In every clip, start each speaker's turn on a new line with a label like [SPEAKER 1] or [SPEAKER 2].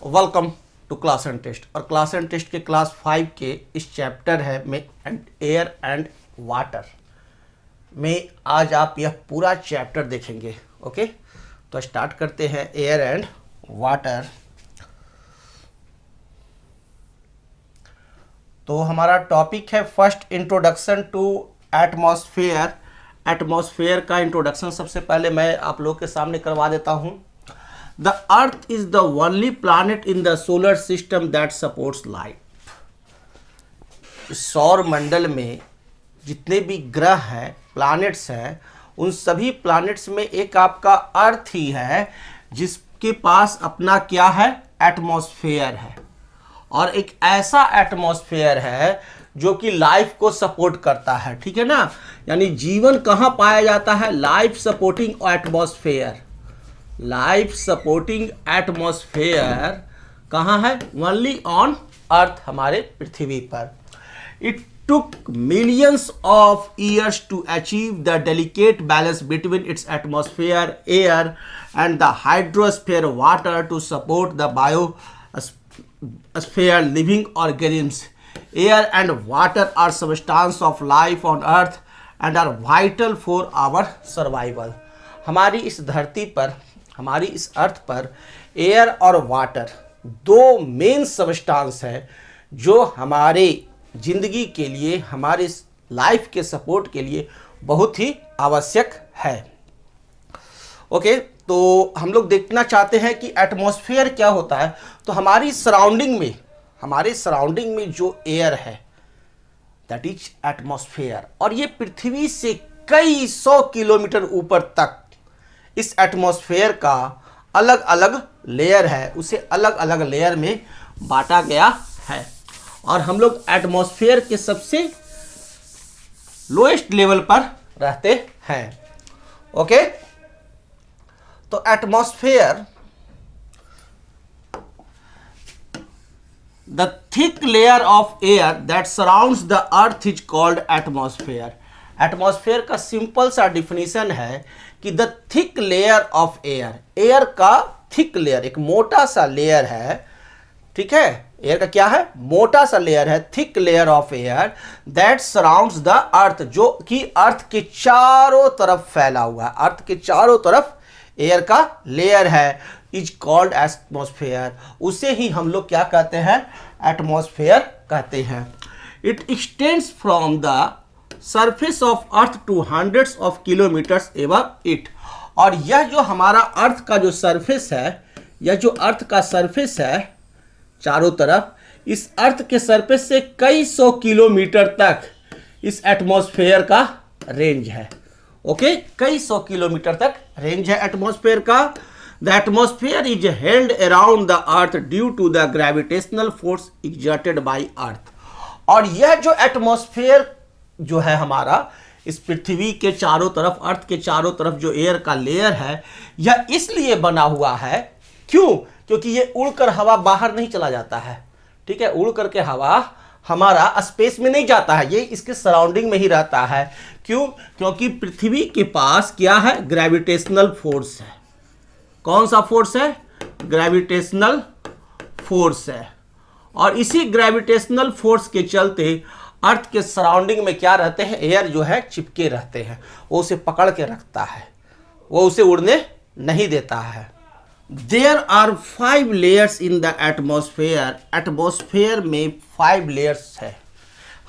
[SPEAKER 1] Welcome to class and test. और class and test के class 5 के इस चैप्टर है में एयर एंड वाटर में आज आप यह पूरा चैप्टर देखेंगे। ओके, तो स्टार्ट करते हैं एयर एंड वाटर। तो हमारा टॉपिक है first introduction to atmosphere. Atmosphere का इंट्रोडक्शन सबसे पहले मैं आप लोग के सामने करवा देता हूं। The earth is the only planet in the solar system that supports life. सौर मंडल में जितने भी ग्रह हैं, प्लैनेट्स हैं, उन सभी प्लैनेट्स में एक आपका अर्थ ही है जिसके पास अपना क्या है, एटमॉस्फेयर है। और एक ऐसा एटमॉस्फेयर है जो कि लाइफ को सपोर्ट करता है। ठीक है ना, यानी जीवन कहाँ पाया जाता है, life supporting atmosphere. Life supporting atmosphere कहाँ है, ओनली ऑन अर्थ, हमारे पृथ्वी पर। It took millions of years to achieve the delicate balance between its atmosphere, air, and the hydrosphere, water, to support the biosphere, living organisms. Air and water are substance of life on earth and are vital for our survival. हमारी इस धरती पर, हमारी इस अर्थ पर air और water दो main substance है जो हमारे जिंदगी के लिए, हमारे लाइफ के सपोर्ट के लिए बहुत ही आवश्यक है। ओके, तो हम लोग देखना चाहते हैं कि एटमॉस्फेयर क्या होता है। तो हमारी सराउंडिंग में, हमारे सराउंडिंग में जो एयर है दैट इज एटमॉस्फेयर। और ये पृथ्वी से कई 100 किलोमीटर ऊपर तक इस एटमॉस्फेयर का अलग अलग लेयर है, उसे अलग अलग लेयर में बांटा गया है। और हम लोग एटमॉस्फेयर के सबसे लोएस्ट लेवल पर रहते हैं। ओके, तो atmosphere, the thick layer of air that surrounds the earth is called atmosphere. Atmosphere का सिंपल सा डिफिनीशन है कि the thick layer of air, air का थिक लेयर, एक मोटा सा लेयर है। ठीक है, एयर का क्या है, मोटा सा लेयर है, thick layer of air that surrounds the earth, जो कि अर्थ के चारों तरफ फैला हुआ है। अर्थ के चारों तरफ एयर का लेयर है, इज कॉल्ड एटमॉस्फेयर। उसे ही हम लोग क्या कहते हैं, एटमॉस्फेयर कहते हैं। It extends from the surface of earth to hundreds of kilometres above it. और यह जो हमारा अर्थ का जो सरफेस है, यह जो अर्थ का सरफेस है चारों तरफ, इस अर्थ के सरफेस से कई 100 किलोमीटर तक इस एटमॉस्फेयर का रेंज है। ओके, कई 100 किलोमीटर तक रेंज है एटमॉस्फेयर का। The atmosphere is held around the earth due to the gravitational force exerted by earth. और यह जो एटमॉस्फेयर जो है हमारा, इस पृथ्वी के चारों तरफ, अर्थ के चारों तरफ जो एयर का लेयर है, यह इसलिए बना हुआ है, क्यों, क्योंकि ये उड़कर हवा बाहर नहीं चला जाता है। ठीक है, उड़ करके हवा हमारा स्पेस में नहीं जाता है, ये इसके सराउंडिंग में ही रहता है। क्यों, क्योंकि पृथ्वी के पास क्या है, ग्रेविटेशनल फोर्स है। कौन सा फोर्स है, ग्रेविटेशनल फोर्स है। और इसी ग्रेविटेशनल फोर्स के चलते अर्थ के सराउंडिंग में क्या रहते हैं, एयर जो है चिपके रहते हैं, वो उसे पकड़ के रखता है, वो उसे उड़ने नहीं देता है। There are 5 layers in the atmosphere. Atmosphere में 5 layers है।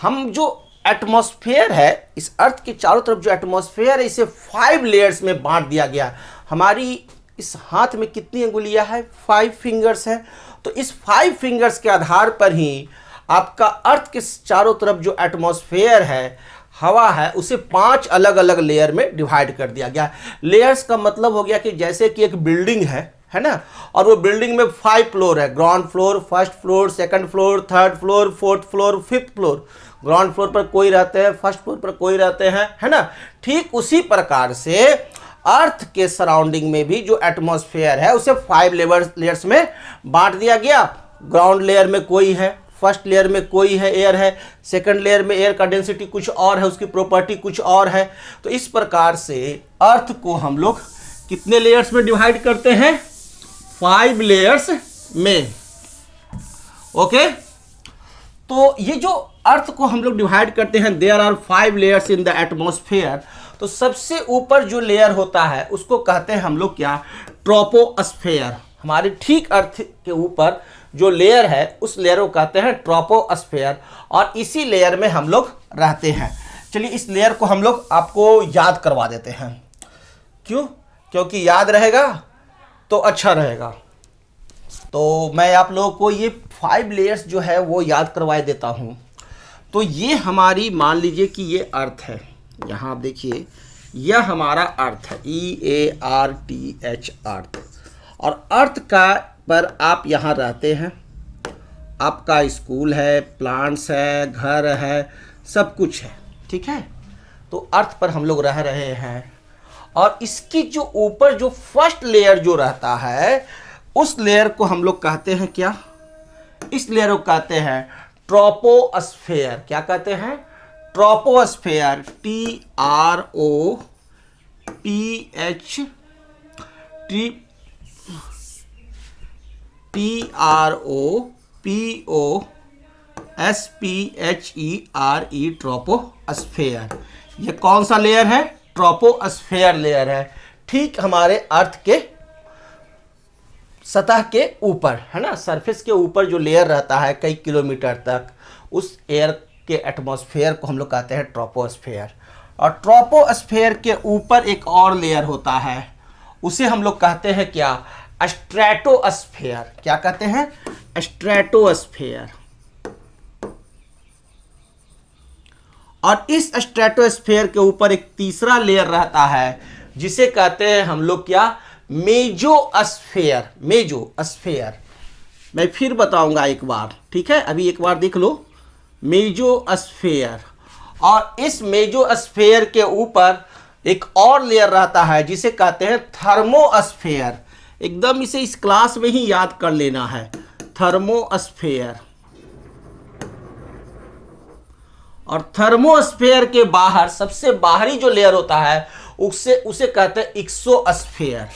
[SPEAKER 1] हम जो एटमॉस्फेयर है, इस अर्थ के चारों तरफ जो एटमॉस्फेयर है, इसे 5 लेयर्स में बांट दिया गया। हमारी इस हाथ में कितनी अंगुलियां है, 5 फिंगर्स है। तो इस 5 फिंगर्स के आधार पर ही आपका अर्थ के चारों तरफ जो एटमॉस्फेयर है, हवा है, उसे 5 अलग अलग लेयर में डिवाइड कर दिया गया। लेयर्स का मतलब हो गया कि जैसे कि एक बिल्डिंग है ना, और वो बिल्डिंग में 5 फ्लोर है, ground floor, first floor, second floor, third floor, fourth floor, fifth floor. Ground floor पर कोई रहते हैं, फर्स्ट फ्लोर पर कोई रहते हैं, है ना। ठीक उसी प्रकार से अर्थ के सराउंडिंग में भी जो एटमॉस्फेयर है, उसे 5 लेयर्स में बांट दिया गया। ग्राउंड लेयर में कोई है, फर्स्ट लेयर में कोई है, एयर है, सेकंड लेयर में एयर का डेंसिटी कुछ और है, उसकी प्रॉपर्टी कुछ और है। तो इस प्रकार से अर्थ को हम लोग कितने लेयर्स में डिवाइड करते हैं, 5 लेयर्स में। ओके, तो ये जो अर्थ को हम लोग डिवाइड करते हैं, there are 5 layers in the atmosphere, तो सबसे ऊपर जो लेयर होता है उसको कहते हैं हम लोग क्या, ट्रोपोस्फेयर। हमारे ठीक अर्थ के ऊपर जो लेयर है उस लेयर को कहते हैं ट्रोपोस्फेयर, और इसी लेयर में हम लोग रहते हैं। चलिए इस लेयर को हम लोग आपको याद करवा देते हैं। क्यों? क्योंकि याद रहेगा तो अच्छा रहेगा। तो मैं आप लोगों को ये 5 लेयर्स जो है वो याद करवा देता हूँ। तो ये हमारी, मान लीजिए कि ये अर्थ है, यहाँ आप देखिए यह हमारा अर्थ है, EARTH अर्थ, और अर्थ का पर आप यहाँ रहते हैं, आपका स्कूल है, प्लांट्स है, घर है, सब कुछ है, ठीक है। तो अर्थ पर हम लोग रह रहे हैं, और इसकी जो ऊपर जो फर्स्ट लेयर जो रहता है उस लेयर को हम लोग कहते हैं क्या, इस लेयर को कहते हैं ट्रोपोस्फेयर। क्या कहते हैं? Troposphere, TROPOSPHERE, troposphere. ये कौन सा लेयर है? ट्रोपोस्फेयर लेयर है, ठीक हमारे अर्थ के सतह के ऊपर, है ना, सरफेस के ऊपर जो लेयर रहता है कई किलोमीटर तक, उस एयर के एटमॉस्फेयर को हम लोग कहते हैं ट्रोपोस्फेयर। और ट्रोपोस्फेयर के ऊपर एक और लेयर होता है, उसे हम लोग कहते हैं क्या, स्ट्रेटोस्फेयर। क्या कहते हैं? स्ट्रेटोस्फेयर। और इस स्ट्रेटोस्फेयर के ऊपर एक तीसरा लेयर रहता है जिसे कहते हैं हम लोग क्या, मेजोस्फेयर। मेजोस्फेयर मैं फिर बताऊंगा एक बार, ठीक है, अभी एक बार देख लो, मेजोस्फेयर। और इस मेजोस्फेयर के ऊपर एक और लेयर रहता है जिसे कहते हैं थर्मोस्फेयर। एकदम इसे इस क्लास में ही याद कर लेना है, थर्मोस्फेयर। और थर्मोस्फेयर के बाहर सबसे बाहरी जो लेयर होता है उसे कहते हैं एक्सोस्फेयर।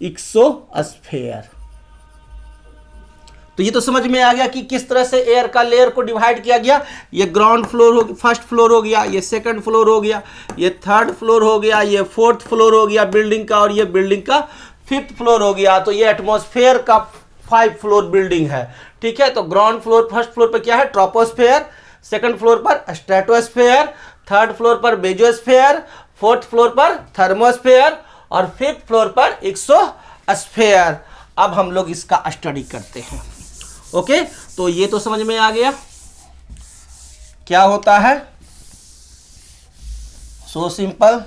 [SPEAKER 1] एक्सोस्फेयर। तो ये तो समझ में आ गया कि किस तरह से एयर का लेयर को डिवाइड किया गया। ये ग्राउंड फ्लोर हो, फर्स्ट फ्लोर हो गया, ये सेकंड फ्लोर हो गया, ये थर्ड फ्लोर हो गया, ये फोर्थ फ्लोर हो गया बिल्डिंग का, और ये बिल्डिंग का 5th फ्लोर हो गया। तो ये एटमॉस्फेयर का 5 फ्लोर बिल्डिंग है, ठीक है। तो ग्राउंड फ्लोर, फर्स्ट फ्लोर पर क्या है, ट्रोपोस्फेयर, सेकंड फ्लोर पर स्ट्रेटोस्फेयर, थर्ड फ्लोर पर मेजोस्फेयर, फोर्थ फ्लोर पर थर्मोस्फेयर, और 5th फ्लोर पर एक्सोस्फेयर। अब हम लोग इसका स्टडी करते हैं। ओके, तो ये तो समझ में आ गया क्या होता है, सो सिंपल।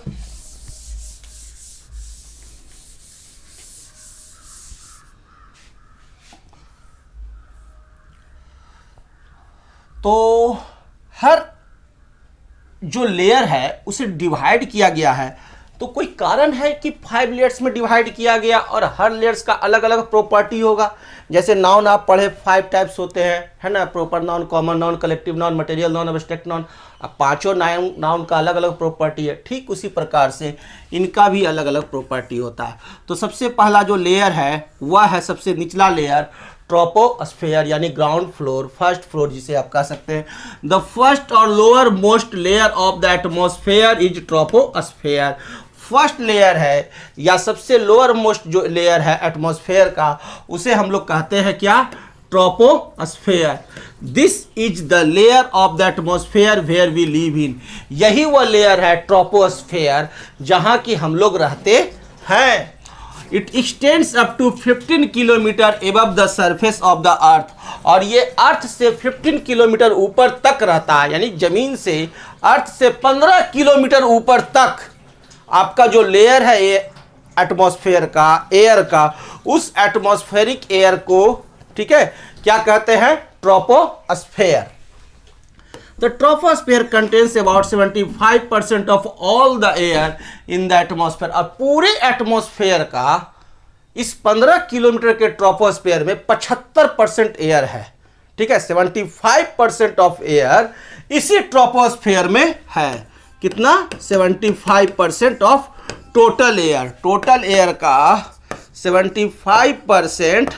[SPEAKER 1] तो हर जो लेयर है उसे डिवाइड किया गया है, तो कोई कारण है कि 5 लेयर्स में डिवाइड किया गया, और हर लेयर्स का अलग अलग प्रॉपर्टी होगा। जैसे नाउन आप पढ़े 5 टाइप्स होते हैं, है ना, proper noun, common noun, collective noun, material noun, abstract noun. अब 5 नाउन का अलग अलग प्रॉपर्टी है, ठीक उसी प्रकार से इनका भी अलग अलग प्रॉपर्टी होता है। तो सबसे पहला जो लेयर है वह है सबसे निचला लेयर, ट्रोपोस्फेयर, यानी ग्राउंड फ्लोर, फर्स्ट फ्लोर जिसे आप कह सकते हैं। द फर्स्ट और lower most layer of the atmosphere is troposphere. First layer है या सबसे लोअर मोस्ट जो लेयर है एटमॉस्फेयर का, उसे हम लोग कहते हैं क्या, troposphere. This is the layer of the atmosphere where we live in. यही वह लेयर है ट्रोपोस्फेयर जहां की हम लोग रहते हैं। It extends up to 15 kilometre above the surface of the earth. और ये अर्थ से 15 किलोमीटर ऊपर तक रहता है, यानी जमीन से अर्थ से 15 किलोमीटर ऊपर तक आपका जो लेयर है ये एटमॉस्फेयर का, एयर का, उस एटमॉस्फेरिक एयर को, ठीक है, क्या कहते हैं, troposphere. The troposphere contains about 75% of all the air in the atmosphere। और पूरे एटमॉस्फेयर का इस 15 किलोमीटर के ट्रोपोस्फेयर में 75% एयर है, ठीक है। 75% ऑफ एयर इसी ट्रोपोस्फेयर में है। कितना? 75% of total air. Total air का 75%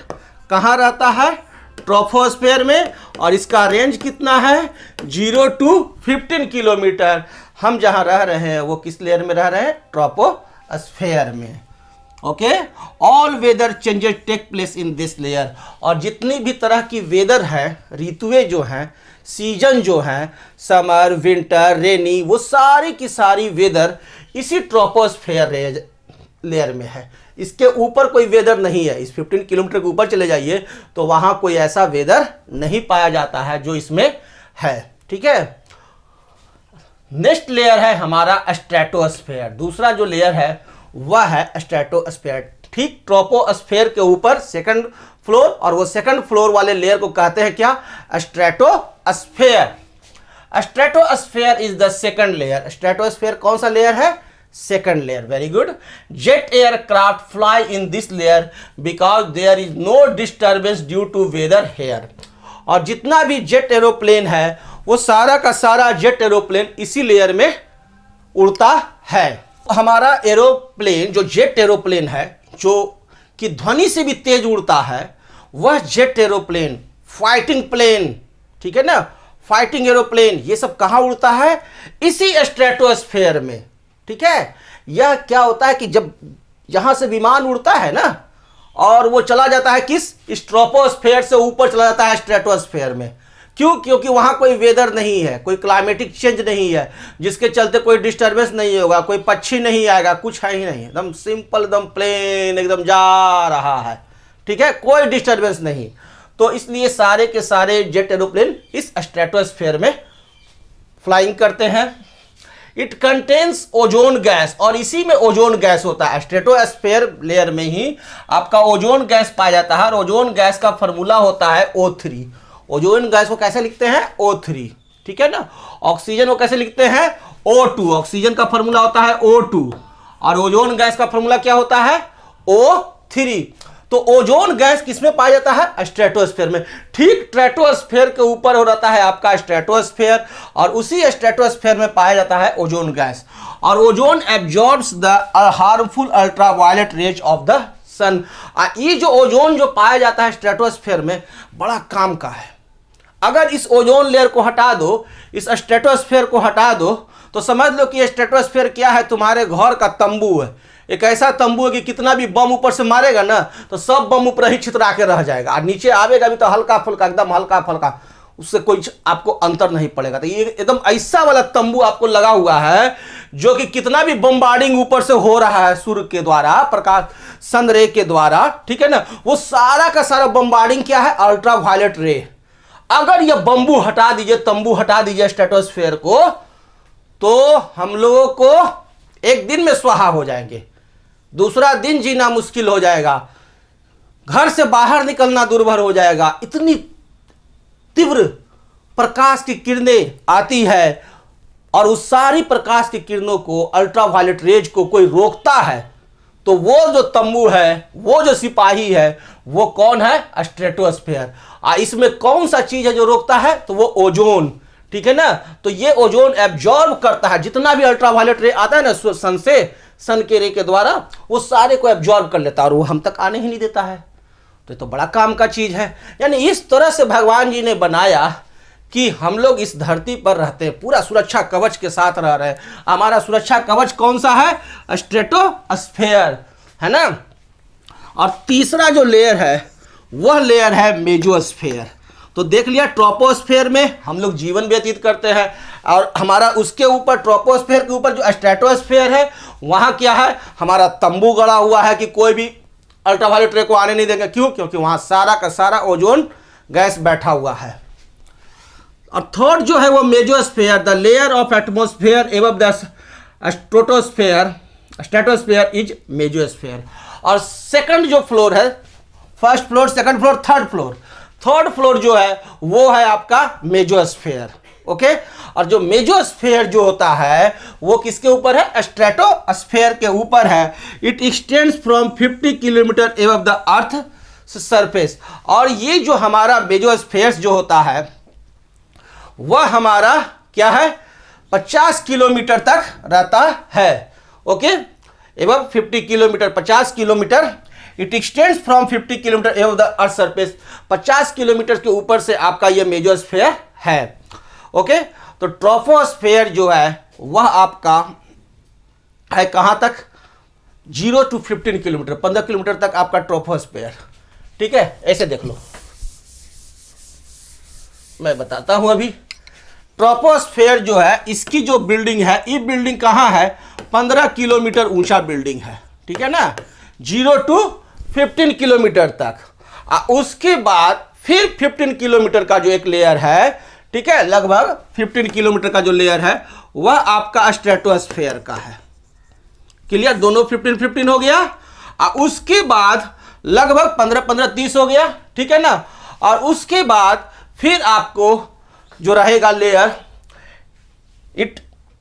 [SPEAKER 1] कहाँ रहता है? ट्रोपोस्फेयर में, और इसका रेंज कितना है 0 to 15 किलोमीटर। हम जहां रह रहे हैं वो किस लेयर में रह रहे हैं, ट्रोपोस्फेयर में। Okay, all weather changes take place in this layer, और जितनी भी तरह की वेदर है, ऋतुएं जो हैं, सीजन जो हैं, समर, विंटर, रेनी, वो सारी की सारी वेदर इसी ट्रोपोस्फेयर लेयर में है। इसके ऊपर कोई वेदर नहीं है। इस 15 किलोमीटर के ऊपर चले जाइए तो वहां कोई ऐसा वेदर नहीं पाया जाता है जो इसमें है। ठीक है, नेक्स्ट लेयर है हमारा स्ट्रेटोस्फेयर। दूसरा जो लेयर है वह है स्ट्रेटोस्फेयर। ठीक ट्रोपोस्फेयर के ऊपर सेकंड फ्लोर, और वो सेकंड फ्लोर वाले लेयर को कहते हैं क्या, stratosphere. Stratosphere is the second layer. Stratosphere कौन सा लेयर है, second layer. Very good. Jet aircraft fly in this layer because there is no disturbance due to weather here. और जितना भी जेट एरोप्लेन है वो सारा का सारा जेट एरोप्लेन इसी लेयर में उड़ता है। हमारा एरोप्लेन जो जेट एरोप्लेन है, जो कि ध्वनि से भी तेज उड़ता है, वह जेट एरोप्लेन, फाइटिंग प्लेन, ठीक है ना, फाइटिंग एरोप्लेन, ये सब कहां उड़ता है, इसी स्ट्रेटोस्फेयर में। ठीक है, यह क्या होता है कि जब यहां से विमान उड़ता है ना, और वो चला जाता है किस, ट्रोपोस्फेयर से ऊपर चला जाता है स्ट्रेटोस्फेयर में। क्यों, क्योंकि वहां कोई वेदर नहीं है, कोई क्लाइमेटिक चेंज नहीं है, जिसके चलते कोई डिस्टर्बेंस नहीं होगा, कोई पक्षी नहीं आएगा, कुछ है ही नहीं, एकदम सिंपल, एकदम प्लेन, एकदम जा रहा है। ठीक है, कोई डिस्टर्बेंस नहीं। तो इसलिए सारे के सारे जेट एरोप्लेन इस स्ट्रेटोस्फेयर में फ्लाइंग करते हैं। इट कंटेन्स ओजोन गैस, और इसी में ओजोन गैस होता है। स्ट्रेटोस्फेयर लेयर में ही आपका ओजोन गैस पाया जाता है, और ओजोन गैस का फॉर्मूला होता है O3। ओजोन गैस को कैसे लिखते हैं, O3। ठीक है ना। ऑक्सीजन को कैसे लिखते हैं, O2। ऑक्सीजन का फॉर्मूला होता है O2, और ओजोन गैस का फॉर्मूला क्या होता है, O3। तो ओजोन गैस किसमें पाया जाता है, स्ट्रेटोस्फेयर में। ठीक स्ट्रेटोस्फेयर के ऊपर हो रहता है आपका स्ट्रेटोस्फेयर, और उसी स्ट्रेटोस्फेयर में पाया जाता है ओजोन गैस। और ozone absorbs the harmful ultraviolet rays of the sun. ये जो ओजोन जो पाया जाता है स्ट्रेटोस्फेयर में, बड़ा काम का है। अगर इस ओजोन लेयर को हटा दो, इस स्ट्रेटोस्फेयर को हटा दो, तो समझ लो कि ये स्ट्रेटोस्फेयर क्या है, तुम्हारे घर का तंबू है। एक ऐसा तंबू है कि कितना भी बम ऊपर से मारेगा ना, तो सब बम ऊपर ही छितरा के रह जाएगा, और नीचे आवेगा भी तो हल्का फुल्का, एकदम हल्का फुल्का, उससे कोई आपको अंतर नहीं पड़ेगा। तो ये एकदम ऐसा वाला तंबू आपको लगा हुआ है, जो कि कितना भी बम्बार्डिंग ऊपर से हो रहा है सूर्य के द्वारा, प्रकाश सन रे के द्वारा, ठीक है ना, वो सारा का सारा बम्बार्डिंग क्या है, अल्ट्रावायलेट रे। अगर ये बम्बू हटा दीजिए, तंबू हटा दीजिए स्ट्रेटोस्फेयर को, तो हम लोगों को एक दिन में स्वाहा हो जाएंगे, दूसरा दिन जीना मुश्किल हो जाएगा, घर से बाहर निकलना दुर्भर हो जाएगा। इतनी तीव्र प्रकाश की किरणें आती है, और उस सारी प्रकाश की किरणों को, अल्ट्रावायलेट रेज को कोई रोकता है, तो वो जो तंबू है, वो जो सिपाही है, वो कौन है, स्ट्रेटोस्फेयर। इसमें कौन सा चीज है जो रोकता है, तो वो ओजोन। ठीक है ना। तो ये ओजोन एब्जॉर्ब करता है, जितना भी अल्ट्रावायलेट रे आता है ना सन से, सन के रे के द्वारा, वो सारे को एब्जॉर्ब कर लेता है, और वो हम तक आने ही नहीं देता है। तो ये तो बड़ा काम का चीज है। यानी इस तरह से भगवान जी ने बनाया कि हम लोग इस धरती पर रहते हैं, पूरा सुरक्षा कवच के साथ रह रहे हैं। हमारा सुरक्षा कवच कौन सा है, स्ट्रेटोस्फेयर, है ना। और तीसरा जो लेयर है वह लेयर है मेसोस्फेयर। तो देख लिया, ट्रोपोस्फेयर में हम लोग जीवन व्यतीत करते हैं, और हमारा उसके ऊपर, ट्रोपोस्फेयर के ऊपर जो स्ट्रेटोस्फेयर है, वहाँ क्या है, हमारा तंबू गड़ा हुआ है कि कोई भी अल्ट्रावायलेट रे को आने नहीं देंगे। क्यों, क्योंकि वहाँ सारा का सारा ओजोन गैस बैठा हुआ है। और थर्ड जो है वो mesosphere, the layer of atmosphere above the stratosphere, stratosphere is mesosphere. और सेकंड जो फ्लोर है, first floor, second floor, third floor, third floor जो है वो है आपका मेसोस्फेयर। ओके। और जो मेसोस्फेयर जो होता है वो किसके ऊपर है, स्ट्रेटोस्फेयर के ऊपर है। It extends from 50 kilometre above the earth surface. और ये जो हमारा मेसोस्फेयर जो होता है वह हमारा क्या है, 50 किलोमीटर तक रहता है। Okay, above 50 kilometre, 50 kilometre. It extends from 50 kilometre above the earth surface, 50 kilometre के ऊपर से आपका ये मेजोस्फीयर है। ओके, तो ट्रोपोस्फीयर जो है वह आपका है कहां तक, 0 to 15 किलोमीटर, 15 किलोमीटर तक आपका ट्रोपोस्फीयर। ठीक है, ऐसे देख लो, मैं बताता हूं अभी। ट्रोपोस्फीयर जो है, इसकी जो बिल्डिंग है, ये बिल्डिंग कहां है, 15 किलोमीटर ऊंचा बिल्डिंग है। ठीक है ना, 0 to 15 किलोमीटर तक। उसके बाद फिर 15 किलोमीटर का जो एक लेयर है, ठीक है, लगभग 15 किलोमीटर का जो लेयर है वह आपका स्ट्रेटोस्फीयर का है। क्लियर, दोनों 15-15 हो गया। उसके बाद लगभग 15-15 30 हो गया। ठीक है ना, और उसके बाद फिर आपको जो रहेगा layer, it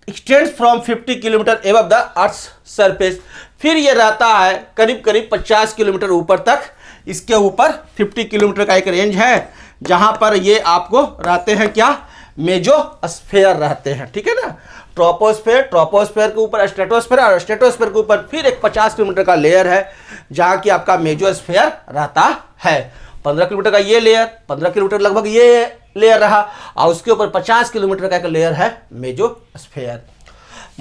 [SPEAKER 1] extends from 50 kilometre above the earth surface, फिर ये रहता है करीब करीब 50 किलोमीटर ऊपर तक। इसके ऊपर 50 किलोमीटर का एक रेंज है जहां पर ये आपको रहते हैं क्या, मेजोस्फीयर रहते हैं। ठीक है ना, ट्रोपोस्फीयर, ट्रोपोस्फीयर के ऊपर स्ट्रेटोस्फीयर, और स्ट्रेटोस्फीयर के ऊपर फिर एक 50 किलोमीटर का लेयर है जहां की आपका मेजोस्फीयर रहता है। 15 किलोमीटर का ये लेयर, 15 किलोमीटर लगभग ये लेयर रहा, और उसके ऊपर 50 किलोमीटर का एक लेयर है mesosphere.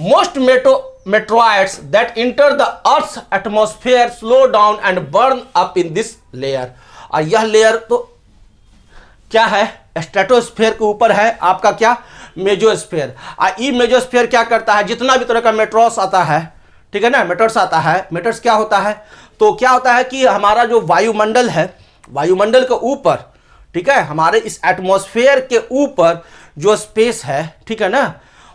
[SPEAKER 1] Most meteorites that enter the Earth's atmosphere slow down and burn up in this layer। और यह लेयर तो क्या है, स्ट्रेटोस्फीयर के ऊपर है आपका क्या, मेजोस्फीयर। ये मेजोस्फीयर क्या करता है, जितना भी तरह का मेट्रोस आता है, ठीक है ना, मेटर्स आता है, मेटर्स क्या होता है, तो क्या होता है कि हमारा जो वायुमंडल है, वायुमंडल के ऊपर, ठीक है, हमारे इस एटमॉस्फेयर के ऊपर जो स्पेस है, ठीक है ना,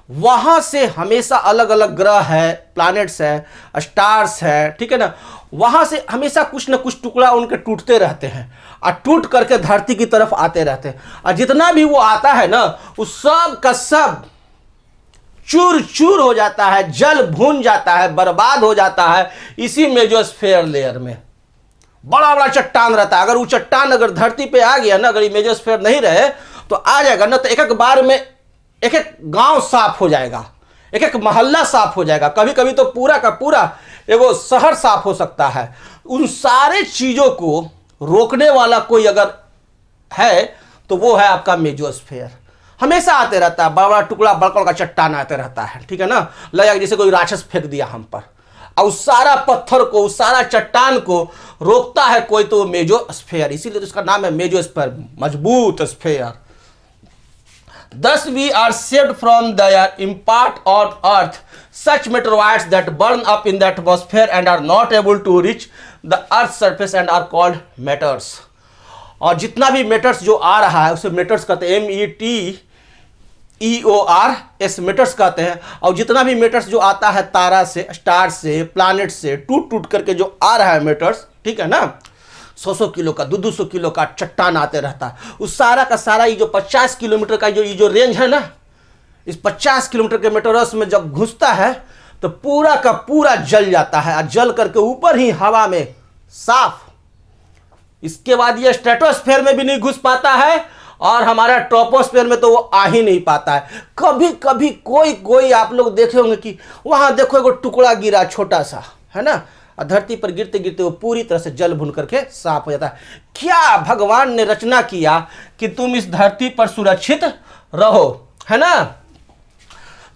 [SPEAKER 1] वहां से हमेशा अलग अलग ग्रह है, प्लैनेट्स है, स्टार्स है, ठीक है ना, वहां से हमेशा कुछ ना कुछ टुकड़ा उनके टूटते रहते हैं और टूट करके धरती की तरफ आते रहते हैं। और जितना भी वो आता है ना, उस सब का सब चूर चूर हो जाता है, जल भून जाता है, बर्बाद हो जाता है इसी मेजोस्फीयर लेयर में। बड़ा बड़ा चट्टान रहता है, अगर वो चट्टान अगर धरती पे आ गया ना, अगर ये मेजोस्फीयर नहीं रहे तो आ जाएगा ना, तो एक एक बार में एक एक गांव साफ हो जाएगा, एक एक मोहल्ला साफ हो जाएगा, कभी कभी तो पूरा का पूरा एगो शहर साफ हो सकता है। उन सारे चीजों को रोकने वाला कोई अगर है तो वो है आपका मेजोस्फीयर। हमेशा आते रहता है, बड़ा बड़ा टुकड़ा, बड़का बड़का चट्टान आते रहता है, ठीक है ना, लगेगा जैसे कोई राक्षस फेंक दिया हम पर, और उस सारा पत्थर को, उस सारा चट्टान को रोकता है कोई, तो मेजोस्फीयर, इसीलिए तो इसका नाम है मेजोस्फीयर, मजबूत sphere. Thus we are saved from their impact on earth. Such meteorites that burn up in the atmosphere and are not able to reach the earth's surface and are called meteors। और जितना भी matters जो आ रहा है उसे matters कहते हैं, METEORS, matters कहते हैं। और जितना भी मेटर्स जो आता है तारा से, स्टार से, प्लैनेट से टूट टूट करके जो आ रहा है मेटर्स, ठीक है ना, 100-100 किलो का, 200-200 किलो का चट्टान आते रहता है, उस सारा का सारा ये जो 50 किलोमीटर का जो रेंज है ना, इस 50 किलोमीटर के मेटरस में जब घुसता है तो पूरा का पूरा जल जाता है, और जल करके ऊपर ही हवा में साफ। इसके बाद ये स्ट्रेटोस्फीयर में भी नहीं घुस पाता है, और हमारा ट्रोपोस्फीयर में तो वो आ ही नहीं पाता है। कभी कभी कोई आप लोग देखे होंगे कि वहां देखो एगो टुकड़ा गिरा छोटा सा, है ना, और धरती पर गिरते गिरते वो पूरी तरह से जल भुन करके साफ हो जाता है। क्या भगवान ने रचना किया कि तुम इस धरती पर सुरक्षित रहो, है ना।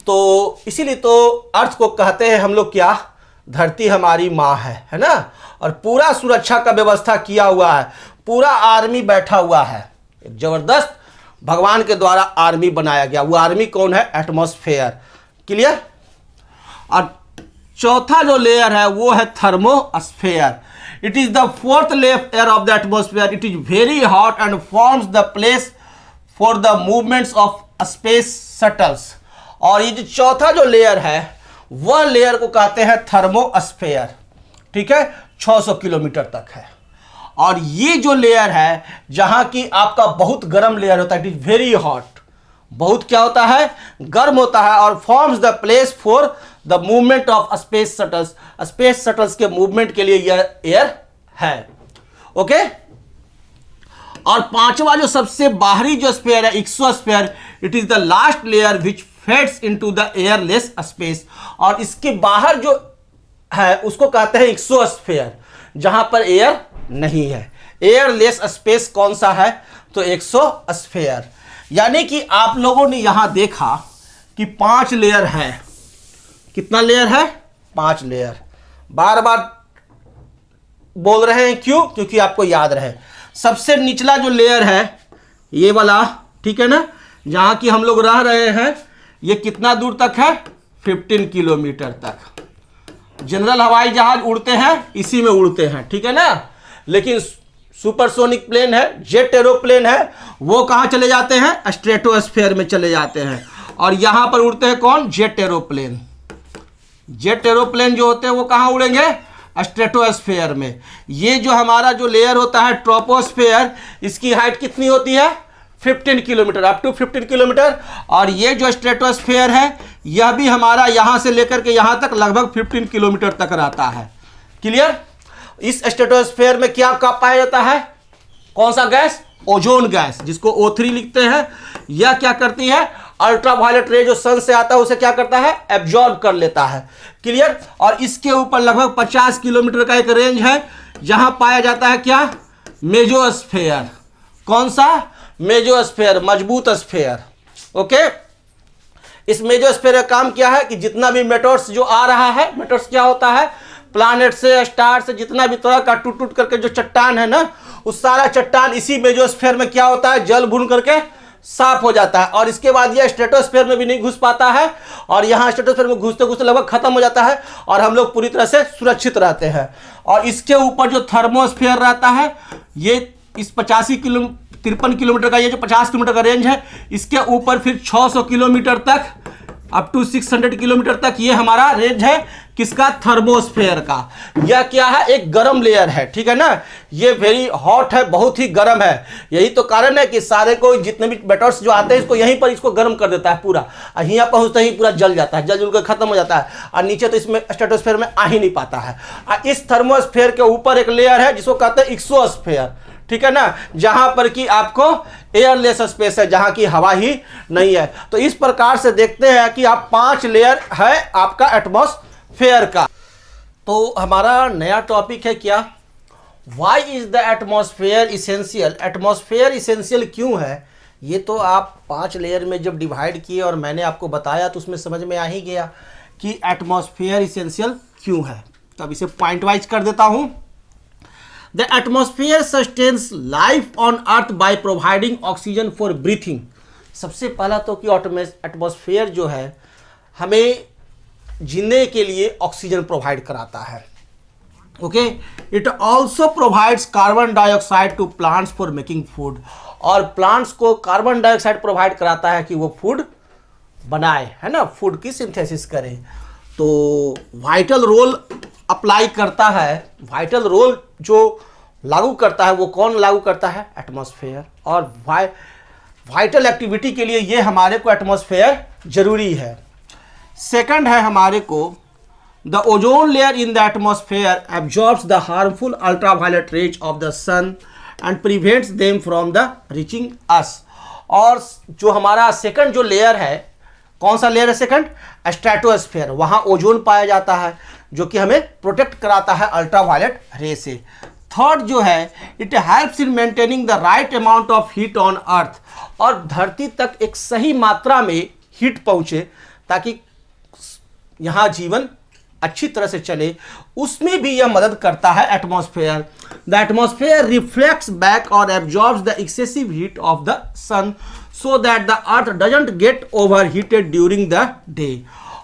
[SPEAKER 1] तो इसीलिए तो अर्थ को कहते हैं हम लोग क्या, धरती हमारी माँ है ना, और पूरा सुरक्षा का व्यवस्था किया हुआ है, पूरा आर्मी बैठा हुआ है, एक जबरदस्त भगवान के द्वारा आर्मी बनाया गया। वो आर्मी कौन है, एटमॉस्फेयर। क्लियर। और चौथा जो लेयर है वो है thermosphere. It is the fourth layer of the atmosphere. It is very hot and forms the place for the movements of space shuttles. और ये जो चौथा जो लेयर है वह लेयर को कहते हैं थर्मोस्फेयर, ठीक है, 600 किलोमीटर तक है। और ये जो लेयर है जहां की आपका बहुत गर्म लेयर होता है, इट इज वेरी हॉट, बहुत क्या होता है, गर्म होता है, और forms the place for the movement of space shuttles. Space shuttles के मूवमेंट के लिए यह एयर है। ओके। और पांचवा जो सबसे बाहरी जो स्फीयर है, exosphere, it is the last layer which fades into the airless space. और इसके बाहर जो है उसको कहते हैं एक्सोस्फीयर। जहां पर एयर नहीं है। एयरलेस स्पेस कौन सा है? तो एक्सोस्फीयर। यानी कि आप लोगों ने यहां देखा कि 5 लेयर है। कितना लेयर है? 5 लेयर। बार बार बोल रहे हैं, क्यों? क्योंकि आपको याद रहे। सबसे निचला जो लेयर है ये वाला, ठीक है ना, जहां की हम लोग रह रहे हैं, ये कितना दूर तक है? 15 किलोमीटर तक। जनरल हवाई जहाज उड़ते हैं इसी में उड़ते हैं, ठीक है ना। लेकिन सुपरसोनिक प्लेन है, जेट एरोप्लेन है, वो कहां चले जाते हैं? स्ट्रेटोस्फीयर में चले जाते हैं। और यहां पर उड़ते हैं कौन? Jet aeroplane. जेट एरोप्लेन जो होते हैं वो कहां उड़ेंगे? स्ट्रेटोस्फीयर में। ये जो हमारा जो लेयर होता है ट्रोपोस्फीयर, इसकी हाइट कितनी होती है? 15 किलोमीटर, अप टू 15 किलोमीटर। और ये जो स्ट्रेटोस्फीयर है यह भी हमारा यहां से लेकर के यहां तक लगभग 15 किलोमीटर तक रहता है। क्लियर? इस स्ट्रेटोस्फीयर में क्या पाया जाता है? कौन सा गैस? ओजोन गैस, जिसको O3 लिखते हैं। यह क्या करती है? अल्ट्रावायलेट रे जो सन से आता है उसे क्या करता है? एब्जॉर्ब कर लेता है। क्लियर? और इसके ऊपर लगभग 50 किलोमीटर का एक रेंज है जहां पाया जाता है क्या? मेसोस्फीयर। कौन सा? मेसोस्फीयर, मजबूत स्फीयर। ओके। इस मेसोस्फीयर का काम क्या है कि जितना भी मेटोर्स जो आ रहा है, मेटोर्स क्या होता है? प्लैनेट से, स्टार से, जितना भी तरह का टूट टूट करके जो चट्टान है ना, उस सारा चट्टान इसी मेसोस्फीयर में क्या होता है? जल भून करके साफ हो जाता है। और इसके बाद यह स्ट्रेटोस्फीयर में भी नहीं घुस पाता है, और यहाँ स्ट्रेटोस्फीयर में घुसते घुसते लगभग खत्म हो जाता है, और हम लोग पूरी तरह से सुरक्षित रहते हैं। और इसके ऊपर जो थर्मोस्फीयर रहता है, ये इस 53 किलोमीटर का, ये जो 50 किलोमीटर का रेंज है, इसके ऊपर फिर 600 किलोमीटर तक, अप टू 600 किलोमीटर तक ये हमारा रेंज है। किसका? थर्मोस्फीयर का। यह क्या है? एक गर्म लेयर है, ठीक है ना। ये वेरी हॉट है, बहुत ही गर्म है। यही तो कारण है कि सारे को, जितने भी मेटल्स जो आते हैं, इसको यहीं पर इसको गर्म कर देता है पूरा। यहाँ पहुंचते ही पूरा जल जाता है, जल जुल कर खत्म हो जाता है, और नीचे तो इसमें स्ट्रेटोस्फीयर में आ ही नहीं पाता है। इस थर्मोस्फीयर के ऊपर एक लेयर है जिसको कहते हैं एक्सोस्फीयर, ठीक है ना, जहां पर कि आपको एयरलेस स्पेस है, जहां की हवा ही नहीं है। तो इस प्रकार से देखते हैं कि आप 5 लेयर है आपका एटमॉस्फेयर का। तो हमारा नया टॉपिक है क्या? Why is the atmosphere essential? Atmosphere essential क्यों है? ये तो आप 5 लेयर में जब डिवाइड किए और मैंने आपको बताया तो उसमें समझ में आ ही गया कि एटमॉस्फेयर इसेंशियल क्यों है। तो अब इसे पॉइंट वाइज कर देता हूं। The atmosphere sustains life on earth by providing oxygen for breathing। सबसे पहला तो कि एटमॉस्फेयर जो है हमें जीने के लिए ऑक्सीजन प्रोवाइड कराता है। Okay. It also provides carbon dioxide to plants for making food. और प्लांट्स को कार्बन डाइऑक्साइड प्रोवाइड कराता है कि वो फूड बनाए, है ना, फूड की सिंथेसिस करें। तो वाइटल रोल अप्लाई करता है। वाइटल रोल जो लागू करता है वो कौन लागू करता है? एटमॉस्फेयर। और वाइटल एक्टिविटी के लिए ये हमारे को एटमॉस्फेयर जरूरी है। सेकंड है हमारे को, the ozone layer in the atmosphere absorbs the harmful ultraviolet rays of the sun and prevents them from the reaching us. और जो हमारा सेकंड जो लेयर है, कौन सा लेयर है सेकंड? स्ट्रेटोस्फीयर। वहां ओजोन पाया जाता है जो कि हमें प्रोटेक्ट कराता है अल्ट्रावायलेट रे से। थर्ड जो है, it helps in maintaining the right amount of heat on earth. और धरती तक एक सही मात्रा में हीट पहुंचे ताकि यहां जीवन अच्छी तरह से चले, उसमें भी यह मदद करता है atmosphere. The atmosphere reflects back और absorbs the excessive heat of the sun so that the earth doesn't get overheated during the day।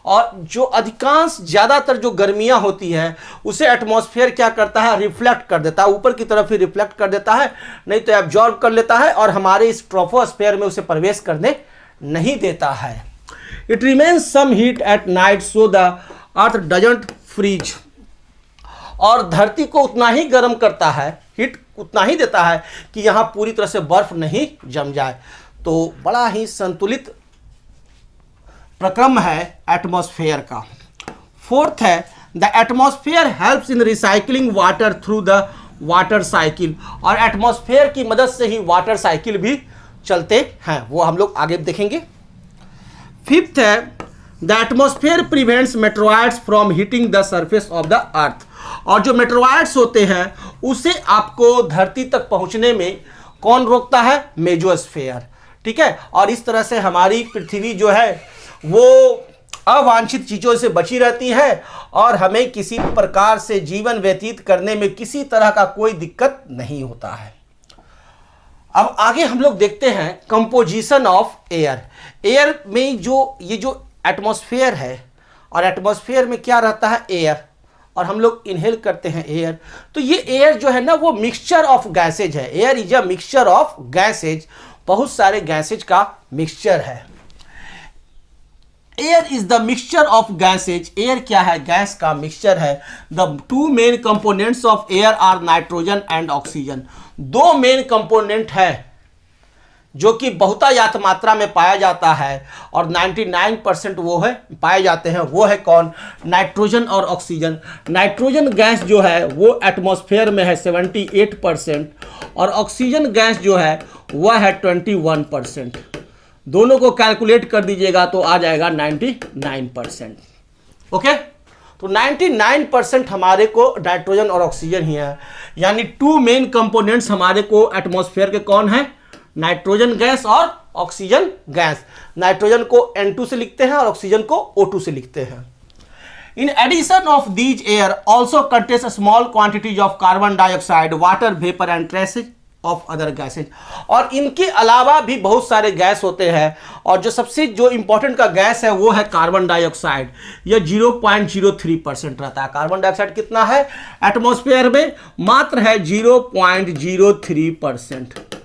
[SPEAKER 1] और जो अधिकांश ज़्यादातर जो गर्मियां होती है उसे एटमॉस्फेयर क्या करता है? रिफ्लेक्ट कर देता है, ऊपर की तरफ ही रिफ्लेक्ट कर देता है, नहीं तो एब्जॉर्ब कर लेता है और हमारे इस ट्रोपोस्फेयर में उसे प्रवेश करने नहीं देता है। It remains some heat at night so the earth doesn't freeze. और धरती को उतना ही गर्म करता है, हीट उतना ही देता है कि यहाँ पूरी तरह से बर्फ नहीं जम जाए। तो बड़ा ही संतुलित प्रक्रम है एटमॉस्फेयर का। फोर्थ है, the atmosphere helps in recycling water through the water cycle. और एटमॉस्फेयर की मदद से ही वाटर साइकिल भी चलते हैं, वो हम लोग आगे देखेंगे। फिफ्थ है, the atmosphere prevents meteoroids from heating the surface of the earth. और जो मेटेरॉइड्स होते हैं उसे आपको धरती तक पहुंचने में कौन रोकता है? मेसोस्फीयर। ठीक है, और इस तरह से हमारी पृथ्वी जो है वो अवांछित चीज़ों से बची रहती है और हमें किसी प्रकार से जीवन व्यतीत करने में किसी तरह का कोई दिक्कत नहीं होता है। अब आगे हम लोग देखते हैं कंपोजिशन ऑफ एयर। एयर में जो ये जो एटमॉस्फेयर है, और एटमॉस्फेयर में क्या रहता है? एयर, और हम लोग इनहेल करते हैं एयर। तो ये एयर जो है ना वो मिक्सचर ऑफ गैसेज है। Air is a mixture of gases, बहुत सारे गैसेज का मिक्सचर है। Air is the mixture of gases. Air क्या है? गैस का मिक्सचर है। The two main components of air are nitrogen and oxygen. दो मेन कंपोनेंट है जो कि बहुतायत मात्रा में पाया जाता है और 99% वो है पाए जाते हैं। वो है कौन? नाइट्रोजन और ऑक्सीजन। नाइट्रोजन गैस जो है वो एटमॉस्फेयर में है 78% और ऑक्सीजन गैस जो है वह है 21%। दोनों को कैलकुलेट कर दीजिएगा तो आ जाएगा 99%। ओके, तो 99% हमारे को नाइट्रोजन और ऑक्सीजन ही है, यानी टू मेन कंपोनेंट्स हमारे को एटमॉस्फेयर के कौन है? नाइट्रोजन गैस और ऑक्सीजन गैस। नाइट्रोजन को N2 से लिखते हैं और ऑक्सीजन को O2 से लिखते हैं। In addition of these air also contains small quantities of carbon dioxide, water vapour and traces of other gases. और इनके अलावा भी बहुत सारे गैस होते हैं और जो सबसे जो इंपॉर्टेंट का गैस है वो है कार्बन डाइऑक्साइड। यह 0.03% रहता है। कार्बन डाइऑक्साइड कितना है एटमॉस्फेयर में? मात्र है 0.03%।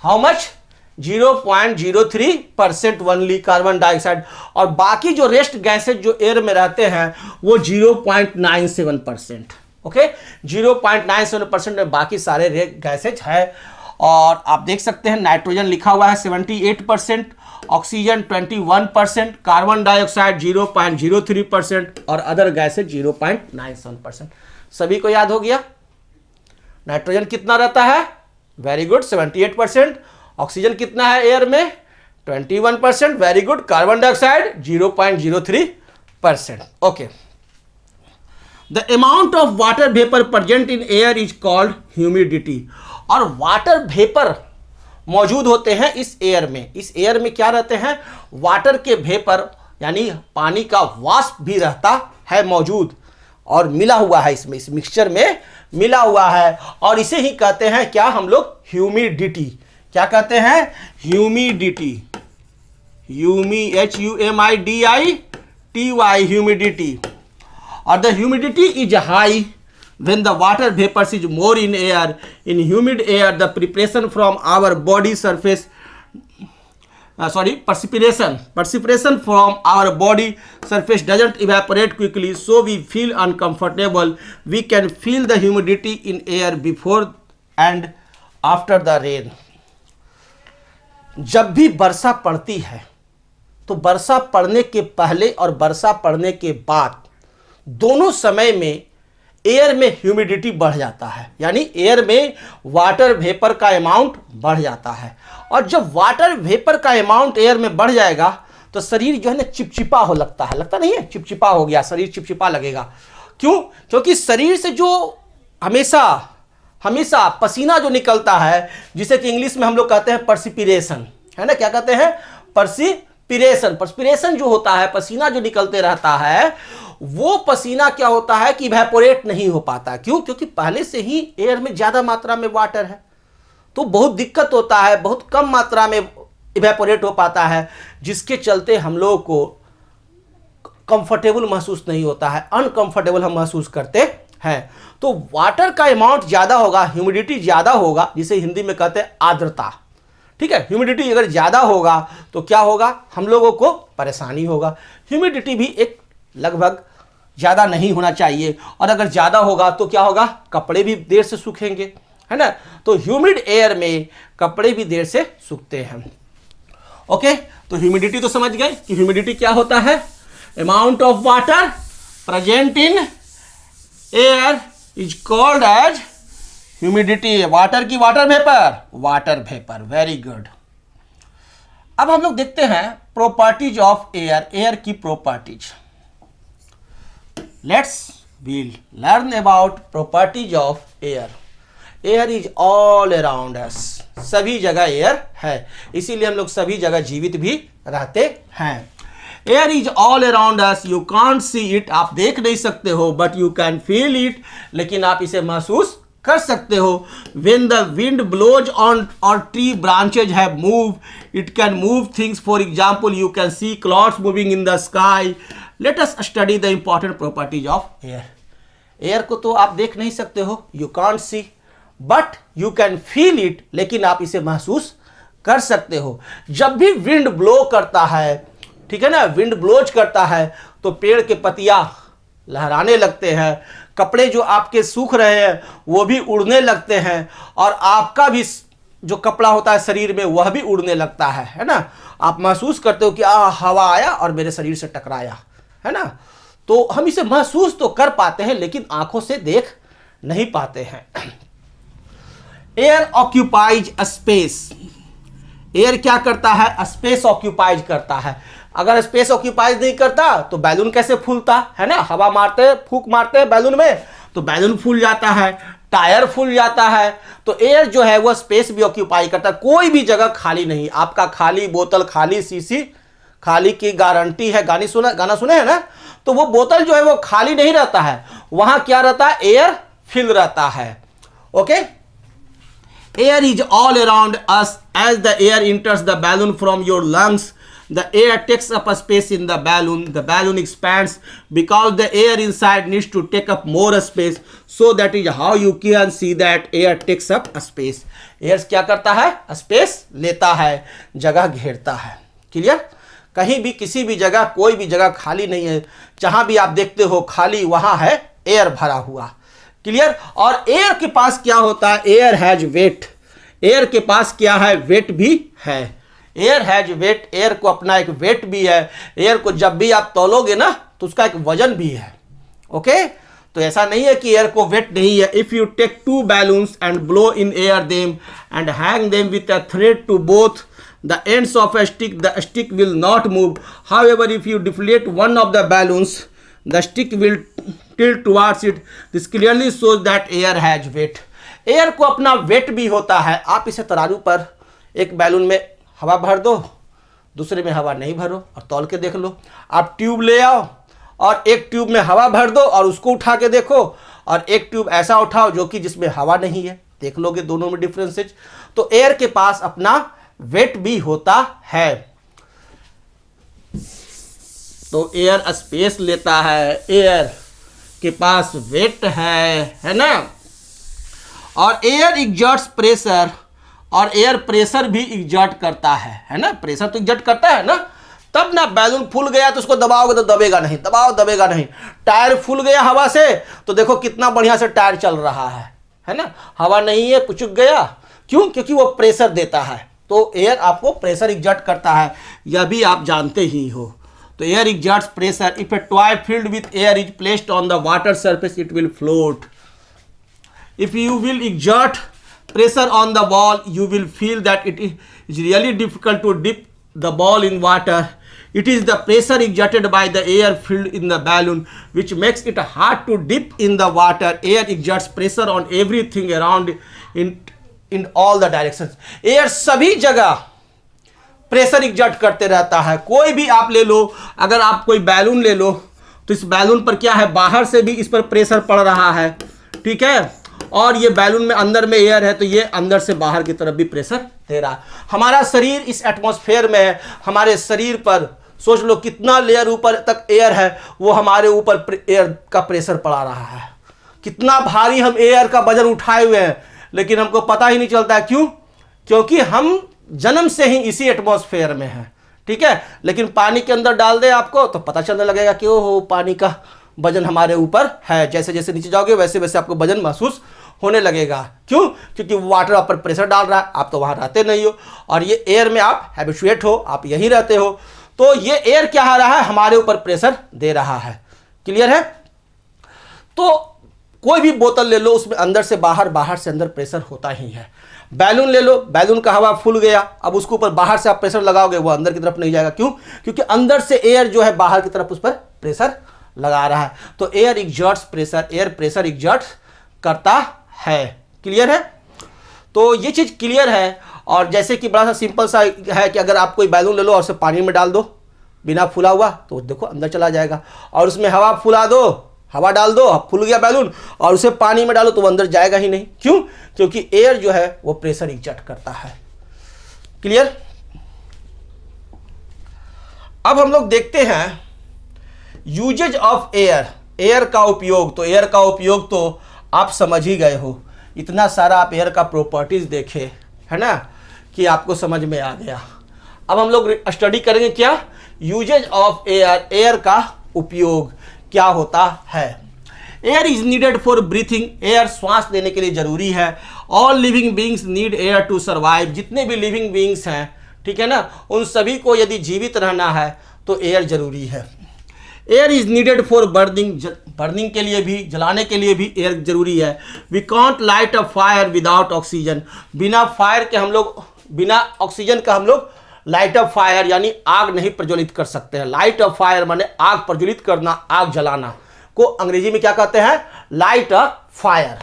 [SPEAKER 1] How much? 0.03% only carbon dioxide. और बाकी जो रेस्ट गैसेज जो एयर में रहते हैं वो 0.97%। ओके, 0.97% में बाकी सारे गैसेज है। और आप देख सकते हैं नाइट्रोजन लिखा हुआ है 78%, ऑक्सीजन 21%, कार्बन डाइऑक्साइड 0.03% और अदर गैसेज 0.97%। सभी को याद हो गया? नाइट्रोजन कितना रहता है? Very good, 78%। ऑक्सीजन कितना है एयर में? 21%। Very good. Carbon dioxide 0.03%। Okay, the amount of water vapour present in air is called humidity. और वाटर वेपर मौजूद होते हैं इस एयर में। इस एयर में क्या रहते हैं? वाटर के वेपर, यानी पानी का वाष्प भी रहता है मौजूद और मिला हुआ है इसमें, इस मिक्सचर में मिला हुआ है। और इसे ही कहते हैं क्या हम लोग? ह्यूमिडिटी। क्या कहते हैं? ह्यूमिडिटी। HUMIDITY, humidity. और the humidity is high when the water vapors is more in air. In humid air the perspiration from our body surface perspiration from our body surface doesn't evaporate quickly, so we feel uncomfortable. We can feel the humidity in air before and after the rain. जब भी वर्षा पड़ती है तो वर्षा पड़ने के पहले और वर्षा पड़ने के बाद दोनों समय में एयर में ह्यूमिडिटी बढ़ जाता है, यानी एयर में वाटर वेपर का अमाउंट बढ़ जाता है। और जब वाटर वेपर का अमाउंट एयर में बढ़ जाएगा तो शरीर जो है ना चिपचिपा हो लगता है, लगता नहीं है? चिपचिपा हो गया, शरीर चिपचिपा लगेगा। क्यों? क्योंकि शरीर से जो हमेशा पसीना जो निकलता है, जिसे कि इंग्लिश में हम लोग कहते हैं पर्सिपिरेशन, है ना? क्या कहते हैं? पर्सिपिरेशन जो होता है, पसीना जो निकलते रहता है, वो पसीना क्या होता है कि इवेपोरेट नहीं हो पाता। क्यों? क्योंकि पहले से ही एयर में ज्यादा मात्रा में वाटर है, तो बहुत दिक्कत होता है, बहुत कम मात्रा में इवेपोरेट हो पाता है, जिसके चलते हम लोगों को कंफर्टेबल महसूस नहीं होता है, अनकंफर्टेबल हम महसूस करते हैं। तो वाटर का अमाउंट ज्यादा होगा, ह्यूमिडिटी ज्यादा होगा, जिसे हिंदी में कहते हैं आर्द्रता। ठीक है, ह्यूमिडिटी अगर ज्यादा होगा तो क्या होगा? हम लोगों को परेशानी होगा। ह्यूमिडिटी भी एक लगभग ज़्यादा नहीं होना चाहिए, और अगर ज़्यादा होगा तो क्या होगा? कपड़े भी देर से सूखेंगे, है ना? तो ह्यूमिड एयर में कपड़े भी देर से सूखते हैं। ओके, तो ह्यूमिडिटी तो समझ गए कि ह्यूमिडिटी क्या होता है? Amount of water present in air is called as humidity. Water की वाटर वेपर। Very good. अब हम लोग देखते हैं प्रॉपर्टीज ऑफ एयर, एयर की properties. Let's we'll learn about properties of air. Air is all around us. सभी जगह air है, इसीलिए हम लोग सभी जगह जीवित भी रहते हैं. Air is all around us. You can't see it. आप देख नहीं सकते हो, but you can feel it. लेकिन आप इसे महसूस कर सकते हो. When the wind blows on or tree branches have moved, it can move things. For example, you can see clouds moving in the sky. Let us study the important properties of air. Air को तो आप देख नहीं सकते हो, you can't see, but you can feel it. लेकिन आप इसे महसूस कर सकते हो. जब भी विंड ब्लो करता है, ठीक है ना, विंड ब्लोज करता है तो पेड़ के पत्तियां लहराने लगते हैं, कपड़े जो आपके सूख रहे हैं वो भी उड़ने लगते हैं, और आपका भी जो कपड़ा होता है शरीर में वह भी उड़ने लगता है ना. आप महसूस करते हो कि हवा आया और मेरे शरीर से टकराया, है ना. तो हम इसे महसूस तो कर पाते हैं लेकिन आंखों से देख नहीं पाते हैं. Air occupies a space. Air क्या करता है? स्पेस ऑक्यूपाइज करता है. अगर स्पेस ऑक्यूपाइज नहीं करता तो बैलून कैसे फूलता, है ना. हवा मारते, फूंक मारते हैं बैलून में तो बैलून फूल जाता है, टायर फूल जाता है. तो एयर जो है वह स्पेस भी ऑक्यूपाई करता है. कोई भी जगह खाली नहीं. आपका खाली बोतल, खाली शीशी, खाली की गारंटी है. गाना सुने हैं ना. तो वो बोतल जो है वो खाली नहीं रहता है, वहां क्या रहता है? एयर फिल रहता है. Okay. Air is all around us. As the air enters the balloon from your lungs, the air takes up a space in the balloon. The balloon expands because the air inside needs to take up more space. So that is how you can see that air takes up a space. Air क्या करता है? Space लेता है, जगह घेरता है. Clear? कहीं भी किसी भी जगह, कोई भी जगह खाली नहीं है. जहां भी आप देखते हो खाली, वहां है एयर भरा हुआ. क्लियर? और एयर के पास क्या होता है? Air has wait. एयर के पास क्या है? वेट भी है. Air has wait. एयर को अपना एक वेट भी है. एयर को जब भी आप तौलोगे ना तो उसका एक वजन भी है. ओके. तो ऐसा नहीं है कि एयर को वेट नहीं है. If you take 2 balloons and blow in air them and hang them with a thread to both the ends of a stick, the stick will not move. However, if you deflate one of the balloons, the stick will tilt towards it. This clearly shows that air has weight. Air को अपना wait भी होता है. आप इसे तराजू पर एक बैलून में हवा भर दो, दूसरे में हवा नहीं भरो और तौल के देख लो. आप ट्यूब ले आओ और एक ट्यूब में हवा भर दो और उसको उठा के देखो, और एक ट्यूब ऐसा उठाओ जो कि जिसमें हवा नहीं है, देख लोगे दोनों में डिफरेंसेज. तो एयर के पास अपना वेट भी होता है. तो एयर स्पेस लेता है, एयर के पास वेट है ना. और एयर एग्जर्ट्स प्रेशर, और एयर प्रेशर भी एग्जर्ट करता है ना. प्रेशर तो एग्जर्ट करता है ना. तब ना बैलून फूल गया तो उसको दबाओगे तो दबेगा नहीं, दबेगा नहीं. टायर फूल गया हवा से तो देखो कितना बढ़िया से टायर चल रहा है ना. हवा नहीं है, पुचक गया. क्यों? क्योंकि वो प्रेशर देता है. तो एयर आपको प्रेशर एग्जर्ट करता है, यह भी आप जानते ही हो. तो air exerts pressure. If A toy filled with air is placed on the water surface it will float. If you will exert pressure on the ball, you will feel that it is really difficult to dip the ball in water. It is the pressure exerted by the air filled in the balloon which makes it hard to dip in the water. Air exerts pressure on everything around in all the directions. Air सभी जगह pressure exert करते रहता है. कोई भी आप ले लो, अगर आप कोई बैलून ले लो तो इस बैलून पर क्या है? बाहर से भी इस पर प्रेशर पड़ रहा है, ठीक है. और ये बैलून में अंदर में एयर है तो ये अंदर से बाहर की तरफ भी प्रेशर दे रहा है. हमारा शरीर इस एटमॉस्फेयर में है. हमारे शरीर पर सोच लो कितना लेयर ऊपर तक एयर है, वो हमारे ऊपर एयर का प्रेशर पड़ा रहा है. कितना भारी हम एयर का वजन उठाए हुए हैं, लेकिन हमको पता ही नहीं चलता है. क्यों? क्योंकि हम जन्म से ही इसी एटमॉस्फेयर में हैं, ठीक है. लेकिन पानी के अंदर डाल दे आपको तो पता चलने लगेगा कि ओहो पानी का वजन हमारे ऊपर है. जैसे जैसे नीचे जाओगे वैसे वैसे आपको वजन महसूस होने लगेगा. क्यों? क्योंकि वाटर आप पर प्रेशर डाल रहा है. आप तो वहां रहते नहीं हो और ये एयर में आप हैबिचुएट हो, आप यहीं रहते हो. तो ये एयर क्या आ रहा है? हमारे ऊपर प्रेशर दे रहा है. क्लियर है? तो कोई भी बोतल ले लो, उसमें अंदर से बाहर, बाहर से अंदर प्रेशर होता ही है. बैलून ले लो, बैलून का हवा फूल गया, अब उसके ऊपर बाहर से आप प्रेशर लगाओगे वो अंदर की तरफ नहीं जाएगा. क्यों? क्योंकि अंदर से एयर जो है बाहर की तरफ उस पर प्रेशर लगा रहा है। तो air exerts pressure, air pressure exert करता है। क्लियर है? तो ये चीज़ क्लियर है। और जैसे कि बड़ा सा सिंपल सा है कि अगर आप कोई बैलून ले लो और उसे पानी में डाल दो बिना फूला हुआ, तो देखो अंदर चला जाएगा। और उसमें हवा फुला दो, हवा डाल दो, फूल गया बैलून, और उसे पानी में डालो तो वो अंदर जाएगा ही नहीं। क्यों? क्योंकि एयर जो है वो प्रेशर एग्जर्ट करता है। क्लियर? अब हम लोग देखते हैं यूजेज ऑफ एयर, एयर का उपयोग। तो एयर का उपयोग तो आप समझ ही गए हो, इतना सारा आप एयर का प्रॉपर्टीज देखे है ना कि आपको समझ में आ गया। अब हम लोग स्टडी करेंगे क्या, यूजेज ऑफ एयर, एयर का उपयोग क्या होता है। Air is needed for breathing, air श्वास लेने के लिए जरूरी है। All living beings need air to survive, जितने भी लिविंग बींग्स हैं, ठीक है ना, उन सभी को यदि जीवित रहना है तो एयर जरूरी है। Air is needed for burning, burning के लिए भी, जलाने के लिए भी एयर जरूरी है। We can't light a fire without oxygen, बिना फायर के हम लोग, बिना ऑक्सीजन का हम लोग लाइट अ फायर यानी आग नहीं प्रज्वलित कर सकते हैं। लाइट अ फायर माने आग प्रज्वलित करना, आग जलाना को अंग्रेजी में क्या कहते हैं, लाइट अ फायर।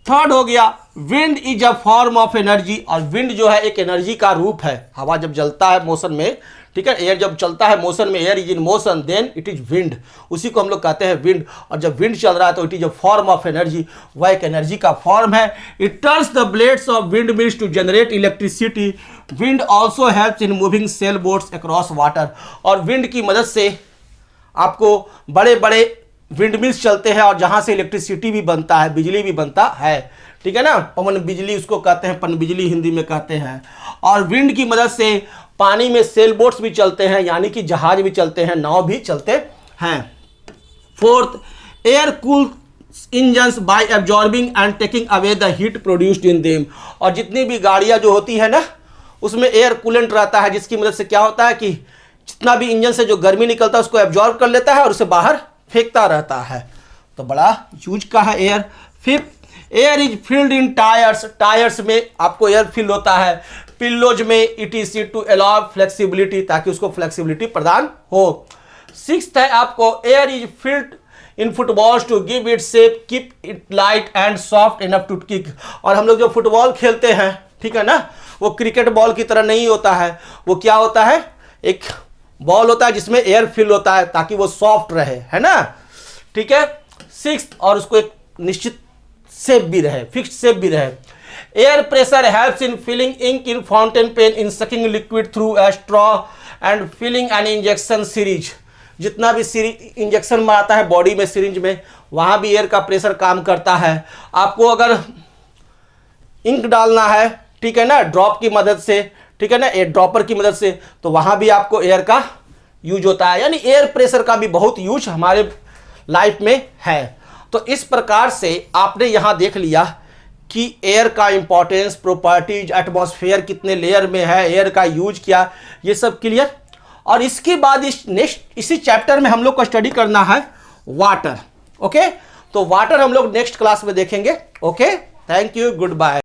[SPEAKER 1] थर्ड हो गया wind is a form of energy, और विंड जो है एक एनर्जी का रूप है। हवा जब जलता है मोशन में, ठीक है, एयर जब चलता है मोशन में, air is in motion, then it is wind, उसी को हम लोग कहते हैं विंड। और जब विंड चल रहा है तो it is a form of energy, वह एक एनर्जी का फॉर्म है। It turns the blades of wind mills to generate electricity. Wind also helps in moving sail boats across water, और विंड की मदद से आपको बड़े बड़े विंड मिल्स चलते हैं और जहां से इलेक्ट्रिसिटी भी बनता है, बिजली भी बनता है, ठीक है ना, पवन बिजली उसको कहते हैं, पन बिजली हिंदी में कहते हैं। और विंड की मदद से पानी में सेल बोट्स भी चलते हैं, यानी कि जहाज भी चलते हैं, नाव भी चलते हैं। Fourth, air cool engines bye absorbing and taking away the heat produced in them, और जितनी भी गाड़ियां जो होती है ना उसमें एयर कूलेंट रहता है, जिसकी मदद से क्या होता है कि जितना भी इंजन से जो गर्मी निकलता है उसको एब्जॉर्ब कर लेता है और उसे बाहर फेंकता रहता है। तो बड़ा यूज का है air. Fifth, air is filled in tyres, tyres में आपको एयर फिल होता है। पिल्लोज में it is to allow flexibility, ताकि उसको फ्लेक्सिबिलिटी प्रदान हो। सिक्स्थ है आपको air is filled in footballs to give it shape, keep it light and soft enough to kick. और हम लोग जो फुटबॉल खेलते हैं, ठीक है ना, वो क्रिकेट बॉल की तरह नहीं होता है, वो क्या होता है, एक बॉल होता है जिसमें एयर फिल होता है ताकि वो सॉफ्ट रहे, है ना, ठीक है। सिक्स्थ, और उसको एक निश्चित शेप भी रहे, फिक्स्ड शेप भी रहे। Air pressure helps in filling ink in fountain pen, in sucking liquid through a straw and filling an injection syringe. जितना भी इंजेक्शन मारता है बॉडी में सिरिंज में, वहां भी एयर का प्रेशर काम करता है। आपको अगर इंक डालना है, ठीक है ना, ड्रॉप की मदद से, ठीक है ना, एयर ड्रॉपर की मदद से, तो वहां भी आपको एयर का यूज होता है। यानी एयर प्रेशर का भी बहुत यूज हमारे लाइफ में है। तो इस प्रकार से आपने यहां देख लिया कि एयर का इंपॉर्टेंस, प्रॉपर्टीज, एटमॉस्फेयर कितने लेयर में है, एयर का यूज क्या, ये सब क्लियर। और इसके बाद इसी चैप्टर में हम लोग को स्टडी करना है वाटर। ओके, तो वाटर हम लोग नेक्स्ट क्लास में देखेंगे। Okay, thank you, good bye.